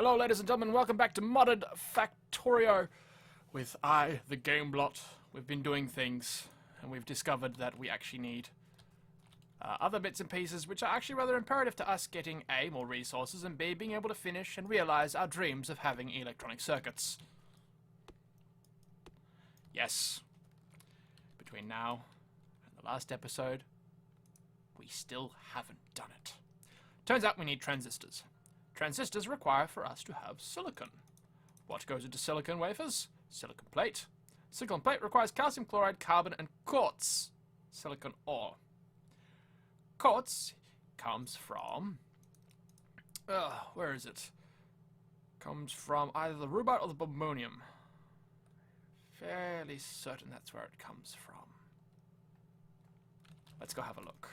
Hello ladies and gentlemen, welcome back to modded Factorio with I, the gameblot. We've been doing things and we've discovered that we actually need other bits and pieces which are actually rather imperative to us getting A, more resources, and B, being able to finish and realize our dreams of having electronic circuits. Yes, between now and the last episode, we still haven't done it. Turns out we need transistors. Transistors require for us to have silicon. What goes into silicon wafers? Silicon plate. Silicon plate requires calcium chloride, carbon, and quartz. Silicon ore. Quartz comes from... where is it? Comes from either the rubite or the bemonium. Fairly certain that's where it comes from. Let's go have a look.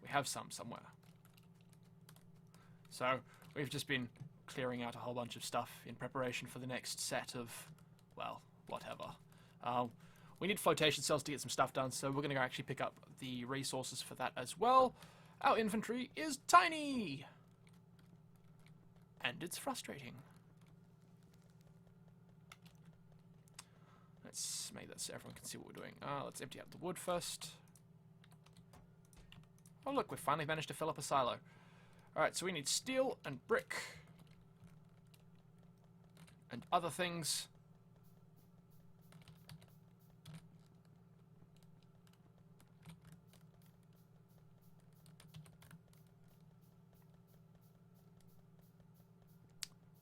We have some somewhere. So, we've just been clearing out a whole bunch of stuff in preparation for the next set of, well, whatever. We need flotation cells to get some stuff done, so we're going to go actually pick up the resources for that as well. Our inventory is tiny! And it's frustrating. Let's make that so everyone can see what we're doing. Let's empty out the wood first. Oh look, we've finally managed to fill up a silo. Alright, so we need steel and brick and other things.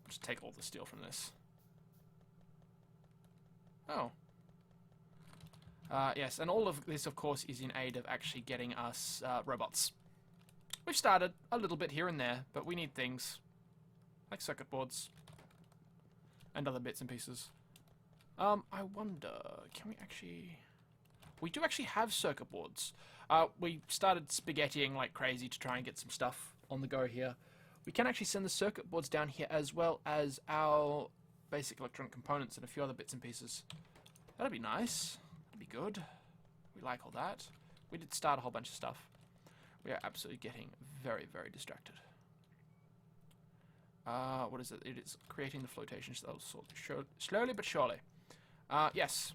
Just take all the steel from this. Oh. Yes, and all of this, of course, is in aid of actually getting us robots. We've started a little bit here and there, but we need things like circuit boards and other bits and pieces. I wonder, can we actually... We do actually have circuit boards. We started spaghettiing like crazy to try and get some stuff on the go here. We can actually send the circuit boards down here as well as our basic electronic components and a few other bits and pieces. That'd be nice. That'd be good. We like all that. We did start a whole bunch of stuff. We are absolutely getting very, very distracted. What is it? It is creating the flotation cells slowly but surely. Yes.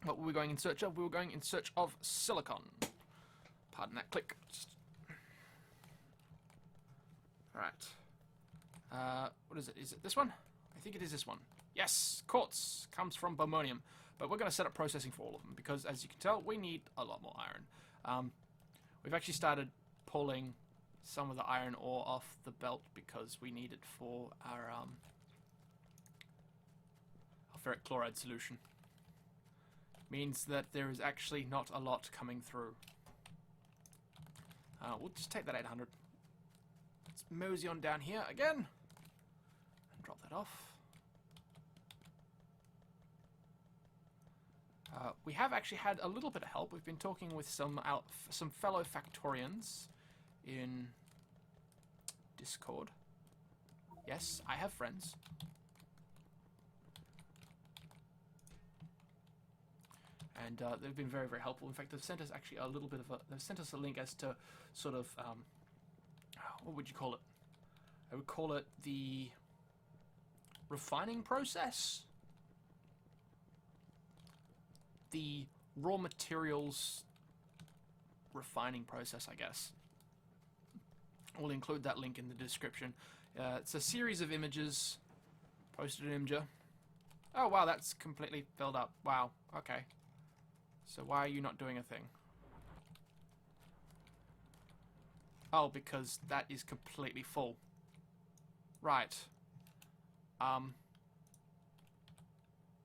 What were we going in search of? We were going in search of silicon. Pardon that click. Alright. What is it? Is it this one? I think it is this one. Yes! Quartz comes from bemonium. But we're going to set up processing for all of them because, as you can tell, we need a lot more iron. We've actually started pulling some of the iron ore off the belt because we need it for our ferric chloride solution. Means that there is actually not a lot coming through. We'll just take that 800. Let's mosey on down here again. And drop that off. We have actually had a little bit of help. We've been talking with some fellow Factorians in Discord. Yes, I have friends. And they've been very, very helpful. In fact, they've sent us actually a little bit of a... They've sent us a link as to sort of... what would you call it? I would call it the refining process. The raw materials refining process, I guess. We'll include that link in the description. It's a series of images. Posted an imager. Oh wow, that's completely filled up. Wow, okay. So why are you not doing a thing? Oh, because that is completely full. Right.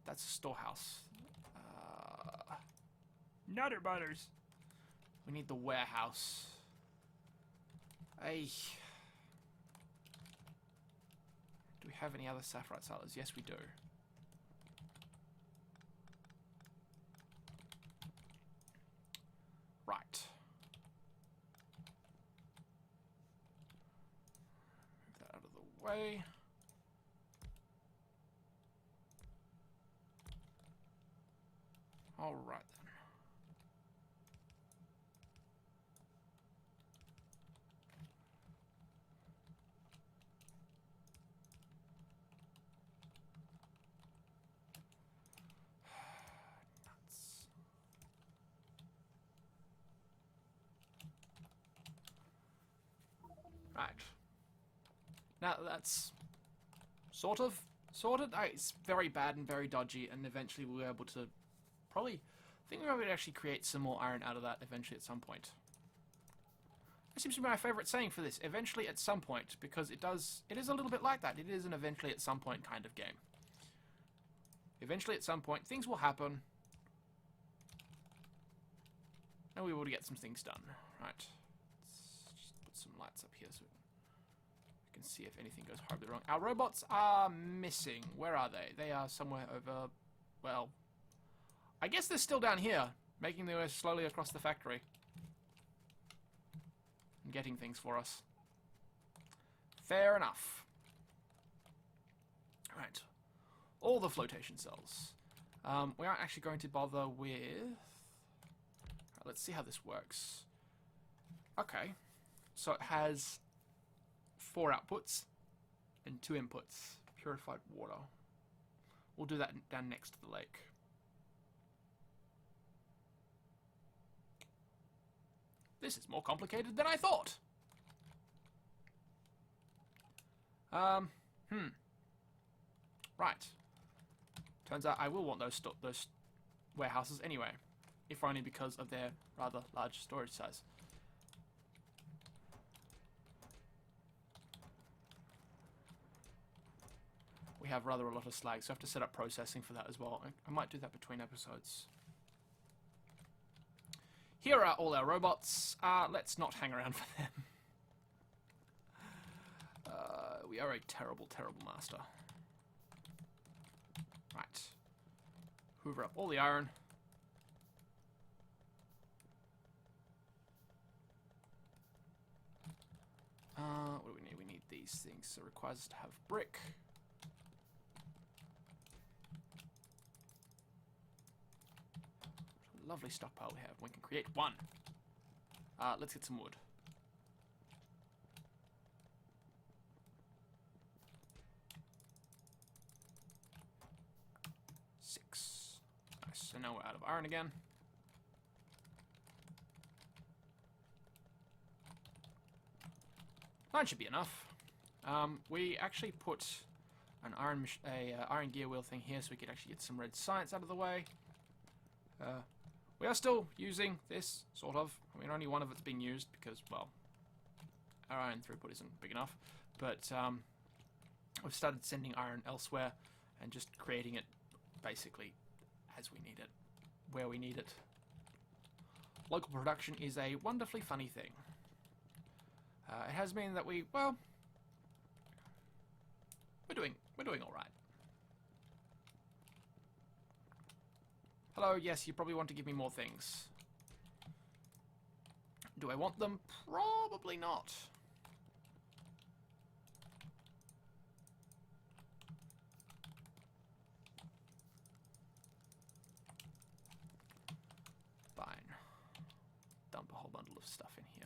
That's a storehouse. Nutter butters. We need the warehouse. Hey. Do we have any other sapphire silos? Yes, we do. Right. Move that out of the way. All right then. Right. Now that's sort of sorted. It's very bad and very dodgy, and eventually we'll be able to probably... I think we'll be able to actually create some more iron out of that eventually at some point. That seems to be my favourite saying for this. Eventually at some point, because it is a little bit like that. It is an eventually at some point kind of game. Eventually at some point, things will happen. And we will get some things done. Right. Let's just put some lights up here so we can see if anything goes horribly wrong. Our robots are missing. Where are they? They are somewhere over... Well, I guess they're still down here, making their way slowly across the factory. And getting things for us. Fair enough. Right. All the flotation cells. We aren't actually going to bother with... Right, let's see how this works. Okay. So it has 4 outputs and 2 inputs. Purified water. We'll do that down next to the lake. This is more complicated than I thought. Right. Turns out I will want those warehouses anyway, if only because of their rather large storage size. We have rather a lot of slag, so I have to set up processing for that as well. I might do that between episodes. Here are all our robots. Let's not hang around for them. We are a terrible, terrible master. Right. Hoover up all the iron. What do we need? We need these things. So it requires us to have brick. Lovely stockpile we have. We can create 1. Let's get some wood. Nice. So now we're out of iron again. That should be enough. We actually put an iron gear wheel thing here so we could actually get some red science out of the way. We are still using this, sort of. I mean, only one of it's been used because, well, our iron throughput isn't big enough. But we've started sending iron elsewhere and just creating it basically as we need it, where we need it. Local production is a wonderfully funny thing. It has meant that we're doing all right. Hello, yes, you probably want to give me more things. Do I want them? Probably not. Fine. Dump a whole bundle of stuff in here.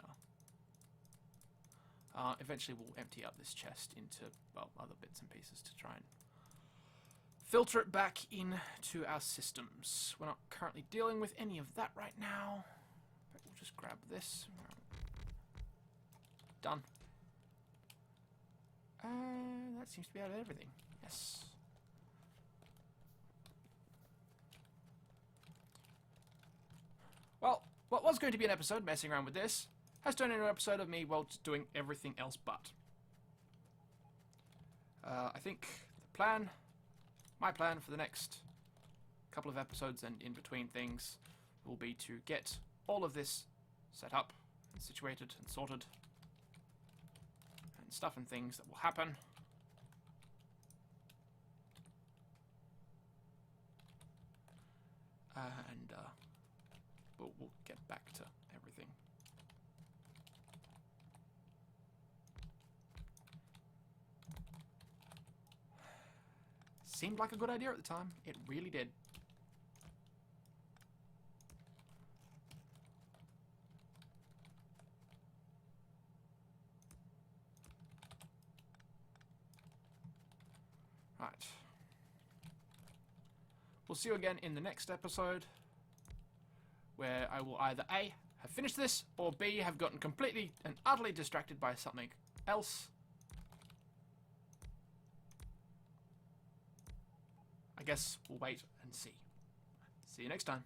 Eventually we'll empty out this chest into, well, other bits and pieces to try and filter it back into our systems. We're not currently dealing with any of that right now. But we'll just grab this. Done. That seems to be out of everything. Yes. Well, what was going to be an episode messing around with this has turned into an episode of me, well, just doing everything else but. I think the plan... My plan for the next couple of episodes and in between things will be to get all of this set up and situated and sorted and stuff and things that will happen. And we'll get back to everything. Seemed like a good idea at the time. It really did. Right. We'll see you again in the next episode, where I will either A, have finished this, or B, have gotten completely and utterly distracted by something else. I guess we'll wait and see. See you next time.